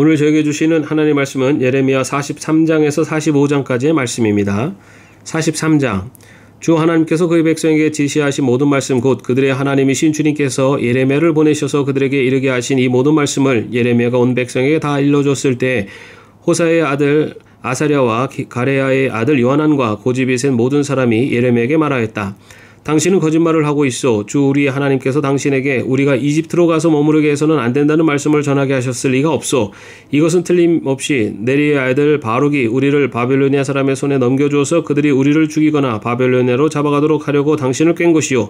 오늘 저에게 주시는 하나님의 말씀은 예레미야 43장에서 45장까지의 말씀입니다. 43장. 주 하나님께서 그의 백성에게 지시하신 모든 말씀 곧 그들의 하나님이신 주님께서 예레미야를 보내셔서 그들에게 이르게 하신 이 모든 말씀을 예레미야가 온 백성에게 다 일러줬을 때 호사의 아들 아사랴와 가레야의 아들 요하난과 고집이 센 모든 사람이 예레미야에게 말하였다. 당신은 거짓말을 하고 있어. 주 우리 하나님께서 당신에게 우리가 이집트로 가서 머무르게 해서는 안 된다는 말씀을 전하게 하셨을 리가 없어. 이것은 틀림없이 네리의 아들 바룩이 우리를 바벨로니아 사람의 손에 넘겨주어서 그들이 우리를 죽이거나 바벨로니아로 잡아가도록 하려고 당신을 꽹 것이요.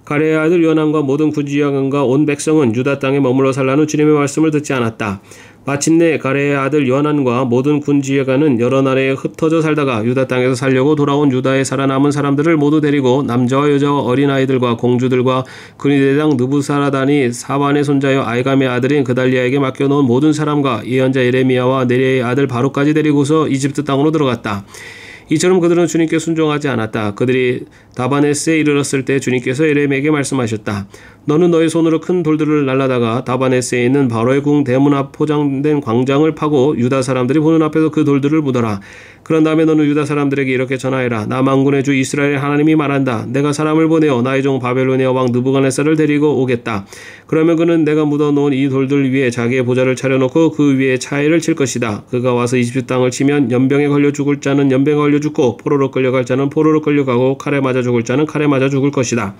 가레의 아들 요한과 모든 군주장관과 온 백성은 유다 땅에 머물러 살라는 주님의 말씀을 듣지 않았다. 마침내 가레의 아들 요한과 모든 군지휘관은 여러 나라에 흩어져 살다가 유다 땅에서 살려고 돌아온 유다에 살아남은 사람들을 모두 데리고 남자와 여자와 어린아이들과 공주들과 그의 대장 느부사라단이 사반의 손자여 아이감의 아들인 그달리아에게 맡겨놓은 모든 사람과 예언자 예레미야와 네리의 아들 바룩까지 데리고서 이집트 땅으로 들어갔다. 이처럼 그들은 주님께 순종하지 않았다. 그들이 다바네스에 이르렀을 때 주님께서 예레미야에게 말씀하셨다. 너는 너의 손으로 큰 돌들을 날라다가 다바네스에 있는 바로의 궁 대문 앞 포장된 광장을 파고 유다 사람들이 보는 앞에서 그 돌들을 묻어라. 그런 다음에 너는 유다 사람들에게 이렇게 전하여라. 나 만군의 주 이스라엘 하나님이 말한다. 내가 사람을 보내어 나의 종 바벨로니아 왕 느부갓네살을 데리고 오겠다. 그러면 그는 내가 묻어놓은 이 돌들 위에 자기의 보좌를 차려놓고 그 위에 차회를 칠 것이다. 그가 와서 이집트 땅을 치면 연병에 걸려 죽을 자는 연병에 걸려 죽고 포로로 끌려갈 자는 포로로 끌려가고 칼에 맞아 죽을 자는 칼에 맞아 죽을 것이다.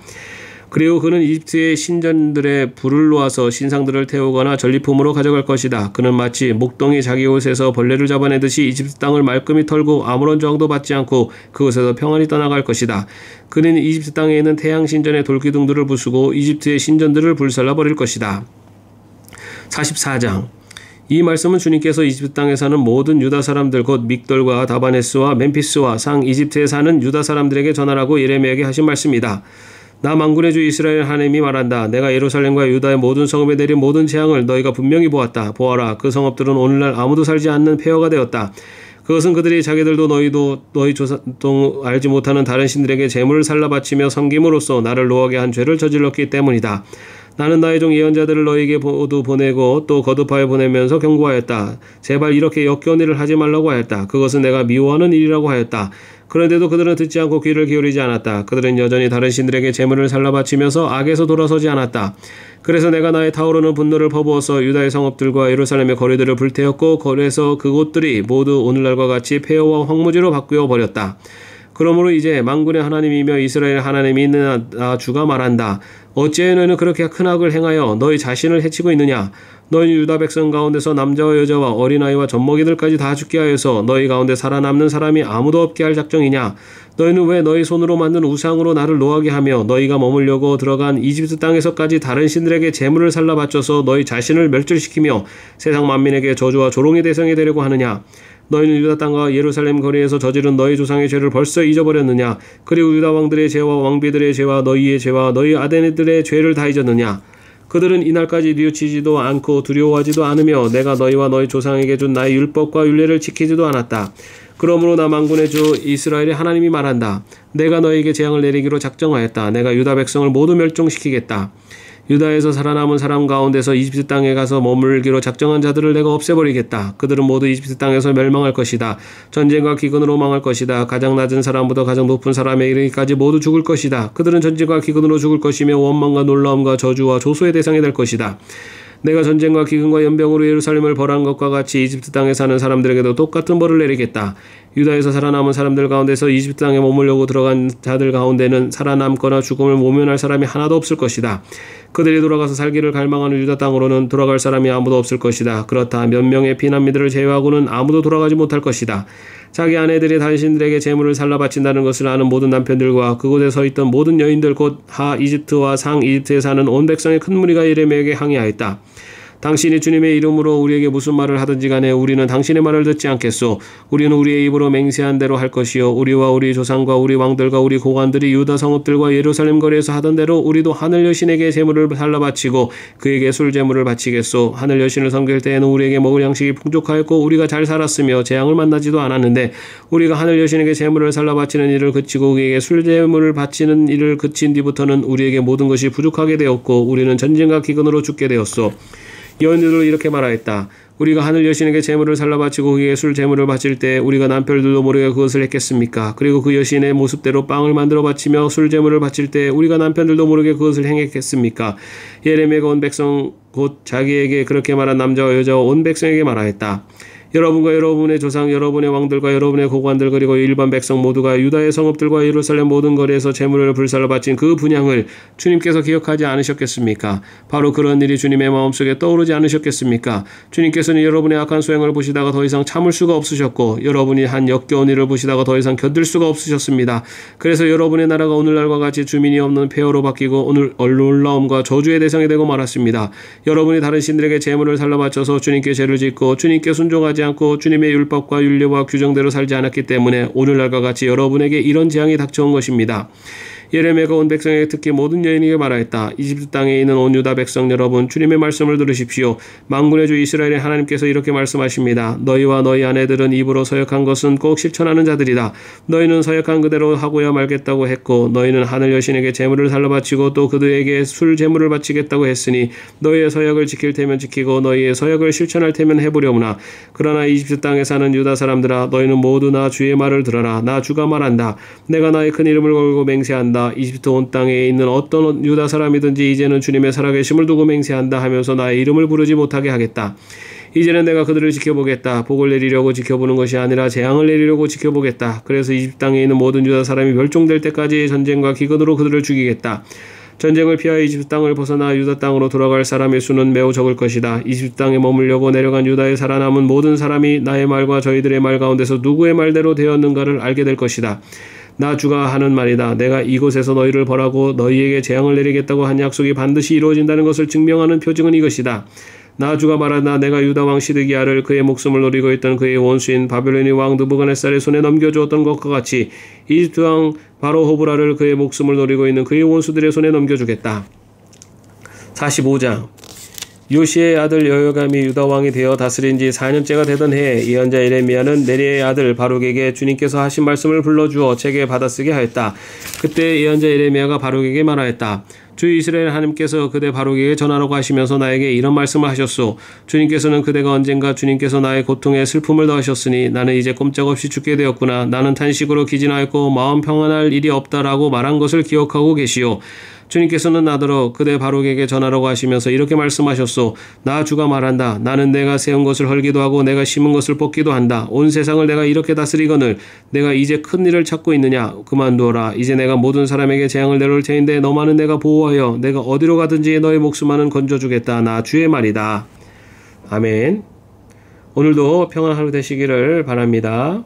그리고 그는 이집트의 신전들의 불을 놓아서 신상들을 태우거나 전리품으로 가져갈 것이다. 그는 마치 목동이 자기 옷에서 벌레를 잡아내듯이 이집트 땅을 말끔히 털고 아무런 저항도 받지 않고 그곳에서 평안히 떠나갈 것이다. 그는 이집트 땅에 있는 태양 신전의 돌기둥들을 부수고 이집트의 신전들을 불살라 버릴 것이다. 44장. 이 말씀은 주님께서 이집트 땅에 사는 모든 유다 사람들 곧 믹돌과 다바네스와 멤피스와 상 이집트에 사는 유다 사람들에게 전하라고 예레미야에게 하신 말씀이다. 나 만군의 주 이스라엘 하나님이 말한다. 내가 예루살렘과 유다의 모든 성읍에 내린 모든 재앙을 너희가 분명히 보았다. 보아라. 그 성읍들은 오늘날 아무도 살지 않는 폐허가 되었다. 그것은 그들이 자기들도 너희도 너희 조상도 알지 못하는 다른 신들에게 재물을 살라 바치며 섬김으로써 나를 노하게 한 죄를 저질렀기 때문이다. 나는 나의 종 예언자들을 너희에게 모두 보내고 또 거듭하여 보내면서 경고하였다. 제발 이렇게 역겨운 일을 하지 말라고 하였다. 그것은 내가 미워하는 일이라고 하였다. 그런데도 그들은 듣지 않고 귀를 기울이지 않았다. 그들은 여전히 다른 신들에게 재물을 살라 바치면서 악에서 돌아서지 않았다. 그래서 내가 나의 타오르는 분노를 퍼부어서 유다의 성읍들과 예루살렘의 거리들을 불태웠고 그래서 그곳들이 모두 오늘날과 같이 폐허와 황무지로 바뀌어 버렸다. 그러므로 이제 만군의 하나님이며 이스라엘 하나님이 있는 나 주가 말한다. 어찌하여 너희는 그렇게 큰 악을 행하여 너희 자신을 해치고 있느냐? 너희는 유다 백성 가운데서 남자와 여자와 어린아이와 젖먹이들까지 다 죽게 하여서 너희 가운데 살아남는 사람이 아무도 없게 할 작정이냐? 너희는 왜 너희 손으로 만든 우상으로 나를 노하게 하며 너희가 머물려고 들어간 이집트 땅에서까지 다른 신들에게 재물을 살라 바쳐서 너희 자신을 멸절시키며 세상 만민에게 저주와 조롱의 대상이 되려고 하느냐? 너희는 유다 땅과 예루살렘 거리에서 저지른 너희 조상의 죄를 벌써 잊어버렸느냐? 그리고 유다 왕들의 죄와 왕비들의 죄와 너희의 죄와 너희 아들들의 죄를 다 잊었느냐? 그들은 이날까지 뉘우치지도 않고 두려워하지도 않으며 내가 너희와 너희 조상에게 준 나의 율법과 율례를 지키지도 않았다. 그러므로 나 만군의 주 이스라엘의 하나님이 말한다. 내가 너희에게 재앙을 내리기로 작정하였다. 내가 유다 백성을 모두 멸종시키겠다. 유다에서 살아남은 사람 가운데서 이집트 땅에 가서 머물기로 작정한 자들을 내가 없애버리겠다. 그들은 모두 이집트 땅에서 멸망할 것이다. 전쟁과 기근으로 망할 것이다. 가장 낮은 사람부터 가장 높은 사람에 이르기까지 모두 죽을 것이다. 그들은 전쟁과 기근으로 죽을 것이며 원망과 놀라움과 저주와 조소의 대상이 될 것이다. 내가 전쟁과 기근과 연병으로 예루살렘을 벌한 것과 같이 이집트 땅에 사는 사람들에게도 똑같은 벌을 내리겠다. 유다에서 살아남은 사람들 가운데서 이집트 땅에 머물려고 들어간 자들 가운데는 살아남거나 죽음을 모면할 사람이 하나도 없을 것이다. 그들이 돌아가서 살기를 갈망하는 유다 땅으로는 돌아갈 사람이 아무도 없을 것이다. 그렇다 몇 명의 피난민들을 제외하고는 아무도 돌아가지 못할 것이다. 자기 아내들이 당신들에게 재물을 살라 바친다는 것을 아는 모든 남편들과 그곳에 서 있던 모든 여인들 곧 하 이집트와 상 이집트에 사는 온 백성의 큰 무리가 예레미야에게 항의하였다. 당신이 주님의 이름으로 우리에게 무슨 말을 하든지 간에 우리는 당신의 말을 듣지 않겠소. 우리는 우리의 입으로 맹세한 대로 할 것이요 우리와 우리 조상과 우리 왕들과 우리 고관들이 유다 성읍들과 예루살렘 거리에서 하던 대로 우리도 하늘 여신에게 제물을 살라 바치고 그에게 술 제물을 바치겠소. 하늘 여신을 섬길 때에는 우리에게 먹을 양식이 풍족하였고 우리가 잘 살았으며 재앙을 만나지도 않았는데 우리가 하늘 여신에게 제물을 살라 바치는 일을 그치고 그에게 술 제물을 바치는 일을 그친 뒤부터는 우리에게 모든 것이 부족하게 되었고 우리는 전쟁과 기근으로 죽게 되었소. 여인들로 이렇게 말하였다. 우리가 하늘 여신에게 제물을 살라 바치고 그에게 술 제물을 바칠 때 우리가 남편들도 모르게 그것을 했겠습니까? 그리고 그 여신의 모습대로 빵을 만들어 바치며 술 제물을 바칠 때 우리가 남편들도 모르게 그것을 행했겠습니까? 예레미야가 온 백성 곧 자기에게 그렇게 말한 남자와 여자와 온 백성에게 말하였다. 여러분과 여러분의 조상, 여러분의 왕들과 여러분의 고관들 그리고 일반 백성 모두가 유다의 성읍들과 예루살렘 모든 거리에서 제물을 불살라 바친 그 분향을 주님께서 기억하지 않으셨겠습니까? 바로 그런 일이 주님의 마음속에 떠오르지 않으셨겠습니까? 주님께서는 여러분의 악한 수행을 보시다가 더 이상 참을 수가 없으셨고 여러분이 한 역겨운 일을 보시다가 더 이상 견딜 수가 없으셨습니다. 그래서 여러분의 나라가 오늘날과 같이 주민이 없는 폐허로 바뀌고 오늘 놀라움과 저주의 대상이 되고 말았습니다. 여러분이 다른 신들에게 제물을 살라 바쳐서 주님께 죄를 짓고 주님께 순종하지 않고 주님의 율법과 율례와 규정대로 살지 않았기 때문에 오늘날과 같이 여러분에게 이런 재앙이 닥쳐온 것입니다. 예레미야가 온 백성에게 특히 모든 여인에게 말하였다. 이집트 땅에 있는 온 유다 백성 여러분, 주님의 말씀을 들으십시오. 만군의 주 이스라엘의 하나님께서 이렇게 말씀하십니다. 너희와 너희 아내들은 입으로 서역한 것은 꼭 실천하는 자들이다. 너희는 서역한 그대로 하고야 말겠다고 했고 너희는 하늘 여신에게 제물을 살라 바치고 또 그들에게 술 제물을 바치겠다고 했으니 너희의 서역을 지킬 테면 지키고 너희의 서역을 실천할 테면 해보려무나. 그러나 이집트 땅에 사는 유다 사람들아, 너희는 모두 나 주의 말을 들어라. 나 주가 말한다. 내가 나의 큰 이름을 걸고 맹세한다. 이집트 온 땅에 있는 어떤 유다 사람이든지 이제는 주님의 살아계심을 두고 맹세한다 하면서 나의 이름을 부르지 못하게 하겠다. 이제는 내가 그들을 지켜보겠다. 복을 내리려고 지켜보는 것이 아니라 재앙을 내리려고 지켜보겠다. 그래서 이집트 땅에 있는 모든 유다 사람이 멸종될 때까지 전쟁과 기근으로 그들을 죽이겠다. 전쟁을 피하여 이집트 땅을 벗어나 유다 땅으로 돌아갈 사람의 수는 매우 적을 것이다. 이집트 땅에 머물려고 내려간 유다에 살아남은 모든 사람이 나의 말과 저희들의 말 가운데서 누구의 말대로 되었는가를 알게 될 것이다. 나 주가 하는 말이다. 내가 이곳에서 너희를 벌하고 너희에게 재앙을 내리겠다고 한 약속이 반드시 이루어진다는 것을 증명하는 표징은 이것이다. 나 주가 말하다. 내가 유다 왕 시드기야를 그의 목숨을 노리고 있던 그의 원수인 바벨론의 왕 느부갓네살의 손에 넘겨주었던 것과 같이 이집트 왕 바로 호브라를 그의 목숨을 노리고 있는 그의 원수들의 손에 넘겨주겠다. 45장 요시의 아들 여요감이 유다 왕이 되어 다스린 지 4년째가 되던 해에 예언자 예레미야는 네리의 아들 바룩에게 주님께서 하신 말씀을 불러주어 책에 받아쓰게 하였다. 그때 예언자 예레미야가 바룩에게 말하였다. 주 이스라엘 하나님께서 그대 바룩에게 전하라고 하시면서 나에게 이런 말씀을 하셨소. 주님께서는 그대가 언젠가 주님께서 나의 고통에 슬픔을 더하셨으니 나는 이제 꼼짝없이 죽게 되었구나. 나는 탄식으로 기진하였고 마음 평안할 일이 없다라고 말한 것을 기억하고 계시오. 주님께서는 나더러 그대 바룩에게 전하라고 하시면서 이렇게 말씀하셨소. 나 주가 말한다. 나는 내가 세운 것을 헐기도 하고 내가 심은 것을 뽑기도 한다. 온 세상을 내가 이렇게 다스리거늘 내가 이제 큰 일을 찾고 있느냐. 그만두어라. 이제 내가 모든 사람에게 재앙을 내려올 테인데 너만은 내가 보호하여 내가 어디로 가든지 너의 목숨만은 건져주겠다. 나 주의 말이다. 아멘. 오늘도 평안한 하루 되시기를 바랍니다.